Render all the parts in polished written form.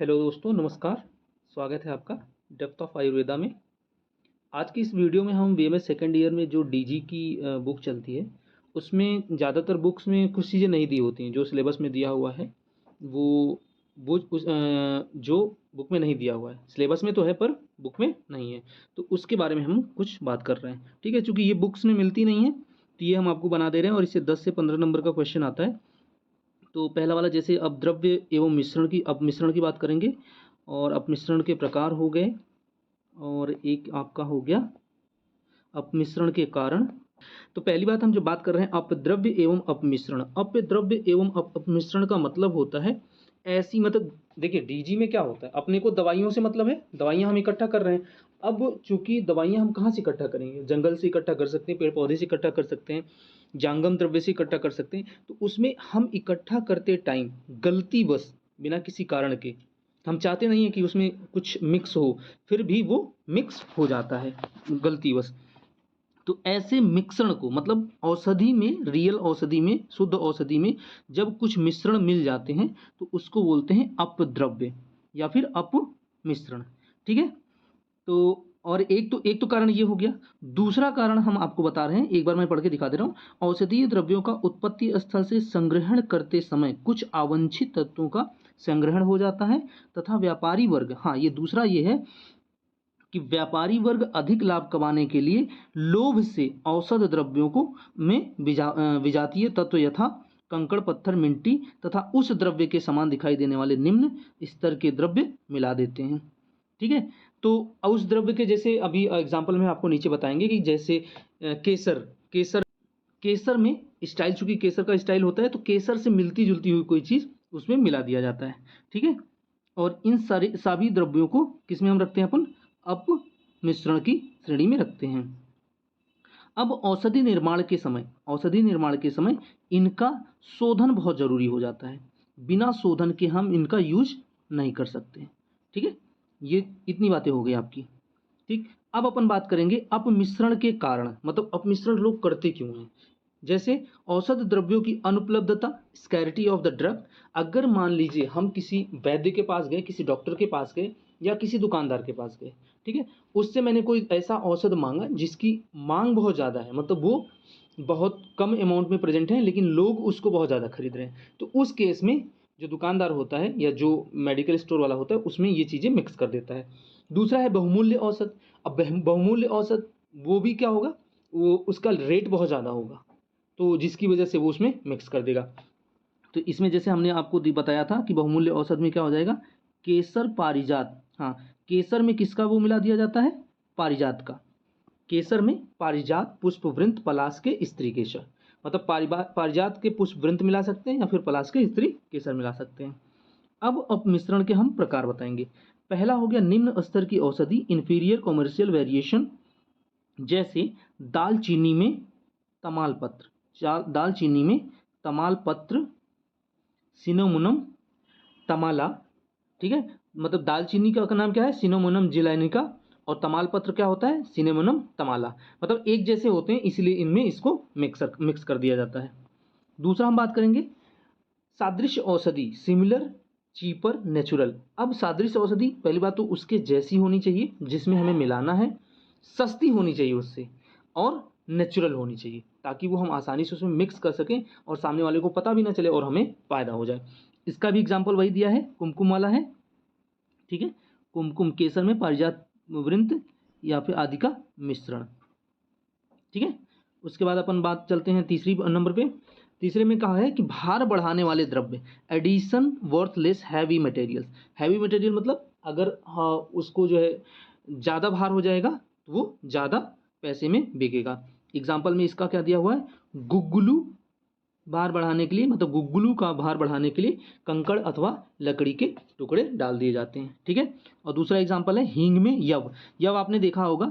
Hello दोस्तों, नमस्कार। स्वागत है आपका डेप्थ ऑफ आयुर्वेदा में। आज की इस वीडियो में हम बीएमएस सेकेंड ईयर में जो डीजी की बुक चलती है, उसमें ज़्यादातर बुक्स में कुछ चीज़ें नहीं दी होती हैं। जो सिलेबस में दिया हुआ है वो जो बुक में नहीं दिया हुआ है, सिलेबस में तो है पर बुक में नहीं है, तो उसके बारे में हम कुछ बात कर रहे हैं। ठीक है, चूँकि ये बुक्स में मिलती नहीं है तो ये हम आपको बना दे रहे हैं और इससे 10 से 15 नंबर का क्वेश्चन आता है। तो पहला वाला, जैसे अपद्रव्य एवं मिश्रण की अपमिश्रण की बात करेंगे, और अपमिश्रण के प्रकार हो गए, और एक आपका हो गया अपमिश्रण के कारण। तो पहली बात हम जो बात कर रहे हैं, अपद्रव्य एवं अपमिश्रण। अपद्रव्य एवं अपमिश्रण का मतलब होता है ऐसी, मतलब देखिए डीजी में क्या होता है, अपने को दवाइयों से मतलब है, दवाइयाँ हम इकट्ठा कर रहे हैं। अब चूंकि दवाइयाँ हम कहाँ से इकट्ठा करेंगे, जंगल से इकट्ठा कर सकते हैं, पेड़ पौधे से इकट्ठा कर सकते हैं, जांगम द्रव्य से इकट्ठा कर सकते हैं। तो उसमें हम इकट्ठा करते टाइम गलती बस बिना किसी कारण के, हम चाहते नहीं है कि उसमें कुछ मिक्स हो, फिर भी वो मिक्स हो जाता है गलतीवश। तो ऐसे मिश्रण को, मतलब औषधि में, रियल औषधि में, शुद्ध औषधि में जब कुछ मिश्रण मिल जाते हैं तो उसको बोलते हैं अपद्रव्य या फिर अपमिश्रण। ठीक है, तो और एक तो कारण ये हो गया। दूसरा कारण हम आपको बता रहे हैं, एक बार मैं पढ़ के दिखा दे रहा हूँ। औषधीय द्रव्यों का उत्पत्ति स्थल से संग्रहण करते समय कुछ अवांछित तत्वों का संग्रहण हो जाता है तथा व्यापारी वर्ग, हाँ ये दूसरा ये है कि व्यापारी वर्ग अधिक लाभ कमाने के लिए लोभ से औषध द्रव्यों को में विजातीय तत्व यथा कंकड़, पत्थर, मिट्टी तथा उस द्रव्य के समान दिखाई देने वाले निम्न स्तर के द्रव्य मिला देते हैं। ठीक है, तो उस द्रव्य के जैसे अभी एग्जांपल में आपको नीचे बताएंगे कि जैसे केसर केसर केसर में स्टाइल, चूंकि केसर का स्टाइल होता है तो केसर से मिलती जुलती हुई कोई चीज उसमें मिला दिया जाता है। ठीक है, और इन सारे सभी द्रव्यों को किसमें हम रखते हैं, अपन अपमिश्रण की श्रेणी में रखते हैं। अब औषधि निर्माण के समय इनका शोधन बहुत जरूरी हो जाता है। बिना शोधन के हम इनका यूज नहीं कर सकते। ठीक है, ये इतनी बातें हो गई आपकी। ठीक, अब अपन बात करेंगे अपमिश्रण के कारण, मतलब अपमिश्रण लोग करते क्यों हैं। जैसे औषध द्रव्यों की अनुपलब्धता, स्कैरिटी ऑफ द ड्रग। अगर मान लीजिए हम किसी वैद्य के पास गए, किसी डॉक्टर के पास गए या किसी दुकानदार के पास गए, ठीक है, उससे मैंने कोई ऐसा औषध मांगा जिसकी मांग बहुत ज़्यादा है, मतलब वो बहुत कम अमाउंट में प्रेजेंट है लेकिन लोग उसको बहुत ज़्यादा खरीद रहे हैं, तो उस केस में जो दुकानदार होता है या जो मेडिकल स्टोर वाला होता है उसमें ये चीज़ें मिक्स कर देता है। दूसरा है बहुमूल्य औषध। अब बहुमूल्य औषध वो भी क्या होगा, वो उसका रेट बहुत ज़्यादा होगा, तो जिसकी वजह से वो उसमें मिक्स कर देगा। तो इसमें जैसे हमने आपको बताया था कि बहुमूल्य औषध में क्या हो जाएगा, केसर पारिजात। हाँ, केसर में किसका वो मिला दिया जाता है, पारिजात का। केसर में पारिजात, पुष्प, वृंत, पलाश के स्त्री केसर, मतलब पारिजात के पुष्प वृंत मिला सकते हैं या फिर पलाश के स्त्री केसर मिला सकते हैं। अब अपमिश्रण के हम प्रकार बताएंगे। पहला हो गया निम्न स्तर की औषधि, इंफीरियर कॉमर्शियल वेरिएशन। जैसे दालचीनी में तमालपत्र, दालचीनी में तमालपत्र, सिनेमोनम, तमाला। ठीक है, मतलब दालचीनी का नाम क्या है, सिनेमोनम जिलैनिका, और तमालपत्र क्या होता है, सिनेमोनम तमाला। मतलब एक जैसे होते हैं इसलिए इनमें इसको मिक्स कर दिया जाता है। दूसरा हम बात करेंगे सादृश्य औषधि, सिमिलर, चीपर, नेचुरल। अब सादृश्य औषधि, पहली बात तो उसके जैसी होनी चाहिए जिसमें हमें मिलाना है, सस्ती होनी चाहिए उससे, और नेचुरल होनी चाहिए ताकि वो हम आसानी से उसमें मिक्स कर सकें और सामने वाले को पता भी ना चले और हमें फायदा हो जाए। इसका भी एग्जाम्पल वही दिया है, कुमकुम वाला है। ठीक है, कुमकुम, केसर में पारिजात वृंत या फिर आदि का मिश्रण। ठीक है, उसके बाद अपन बात चलते हैं तीसरी नंबर पे। तीसरे में कहा है कि भार बढ़ाने वाले द्रव्य, addition worthless heavy materials. Heavy material मतलब अगर हाँ उसको जो है ज़्यादा भार हो जाएगा तो वो ज़्यादा पैसे में बिकेगा। एग्जाम्पल में इसका क्या दिया हुआ है, गुग्गुलू भार बढ़ाने के लिए, मतलब गुग्गुलू का भार बढ़ाने के लिए कंकड़ अथवा लकड़ी के टुकड़े डाल दिए जाते हैं। ठीक है, और दूसरा एग्जाम्पल है हींग में यव। यव आपने देखा होगा,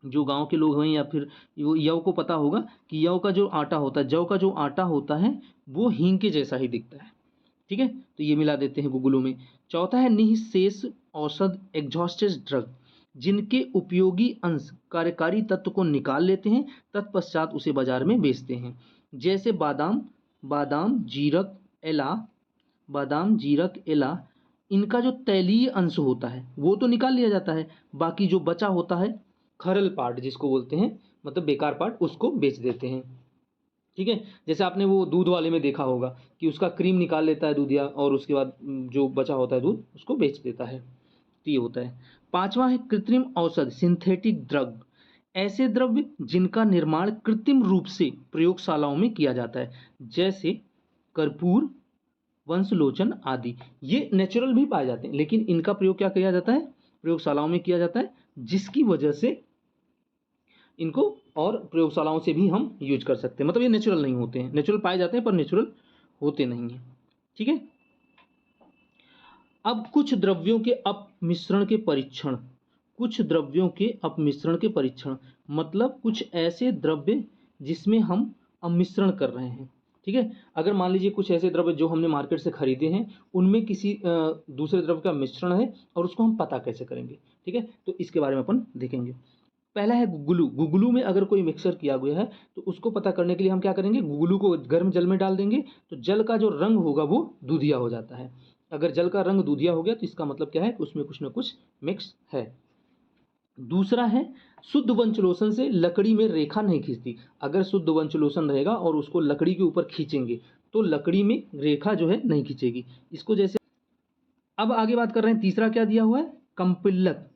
जो गांव के लोग हैं या फिर वो यव को पता होगा कि यव का जो आटा होता है, जव का जो आटा होता है वो हींग के जैसा ही दिखता है। ठीक है, तो ये मिला देते हैं गुगुलों में। चौथा है निःशेष औषध, एग्जॉस्टेड ड्रग, जिनके उपयोगी अंश कार्यकारी तत्व को निकाल लेते हैं तत्पश्चात उसे बाजार में बेचते हैं। जैसे बादाम, बादाम जीरक एला, बादाम जीरक एला इनका जो तैलीय अंश होता है वो तो निकाल लिया जाता है, बाकी जो बचा होता है खरल पार्ट जिसको बोलते हैं, मतलब बेकार पार्ट, उसको बेच देते हैं। ठीक है, जैसे आपने वो दूध वाले में देखा होगा कि उसका क्रीम निकाल लेता है दूधिया, और उसके बाद जो बचा होता है दूध उसको बेच देता है। तो ये होता है। पांचवा है कृत्रिम औषध, सिंथेटिक ड्रग, ऐसे द्रव्य जिनका निर्माण कृत्रिम रूप से प्रयोगशालाओं में किया जाता है, जैसे कर्पूर, वंशलोचन आदि। ये नेचुरल भी पाए जाते हैं, लेकिन इनका प्रयोग क्या किया जाता है, प्रयोगशालाओं में किया जाता है, जिसकी वजह से इनको और प्रयोगशालाओं से भी हम यूज कर सकते हैं। मतलब ये नेचुरल नहीं होते हैं, नेचुरल पाए जाते हैं पर नेचुरल होते नहीं हैं। ठीक है, अब कुछ द्रव्यों के अपमिश्रण के परीक्षण, कुछ द्रव्यों के अपमिश्रण के परीक्षण, मतलब कुछ ऐसे द्रव्य जिसमें हम अमिश्रण कर रहे हैं। ठीक है, अगर मान लीजिए कुछ ऐसे द्रव्य जो हमने मार्केट से खरीदे हैं उनमें किसी दूसरे द्रव्य का मिश्रण है, और उसको हम पता कैसे करेंगे। ठीक है, तो इसके बारे में अपन देखेंगे। पहला है गुगलू। गुगलू में अगर कोई मिक्सर किया गया है तो उसको पता करने के लिए हम क्या करेंगे, गुगलू को गर्म जल में डाल देंगे, तो जल का जो रंग होगा वो दूधिया हो जाता है। अगर जल का रंग दूधिया हो गया तो इसका मतलब क्या है, उसमें कुछ ना कुछ मिक्स है। दूसरा है शुद्ध वंचलोशन से लकड़ी में रेखा नहीं खींचती। अगर शुद्ध वंचलोशन रहेगा और उसको लकड़ी के ऊपर खींचेंगे तो लकड़ी में रेखा जो है नहीं खींचेगी। इसको जैसे, अब आगे बात कर रहे हैं, तीसरा क्या दिया हुआ है, कंपिल्लक।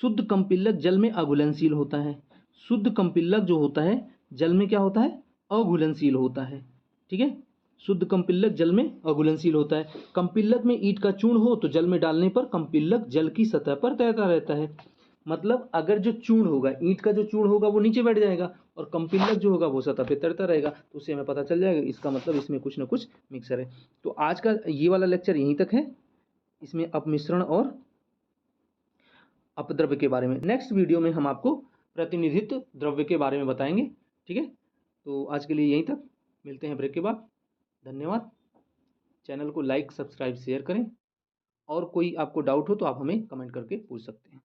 शुद्ध कंपिल्लक जल में अघुलनशील होता है। शुद्ध कंपिल्लक जो होता है जल में क्या होता है, अघुलनशील होता है। ठीक है, शुद्ध कंपिल्लक जल में अघुलनशील होता है। कंपिल्लक में ईंट का चूर्ण हो तो जल में डालने पर कंपिल्लक जल की सतह पर तैरता रहता है। मतलब अगर जो चूर्ण होगा, ईंट का जो चूर्ण होगा वो नीचे बैठ जाएगा, और कंपिल्लक जो होगा वो सतह पे तैरता रहेगा, तो उससे हमें पता चल जाएगा इसका मतलब इसमें कुछ ना कुछ मिक्सर है। तो आज का ये वाला लेक्चर यहीं तक है, इसमें अपमिश्रण और अपद्रव्य के बारे में। नेक्स्ट वीडियो में हम आपको प्रतिनिधित्व द्रव्य के बारे में बताएंगे। ठीक है, तो आज के लिए यहीं तक, मिलते हैं ब्रेक के बाद। धन्यवाद। चैनल को लाइक, सब्सक्राइब, शेयर करें, और कोई आपको डाउट हो तो आप हमें कमेंट करके पूछ सकते हैं।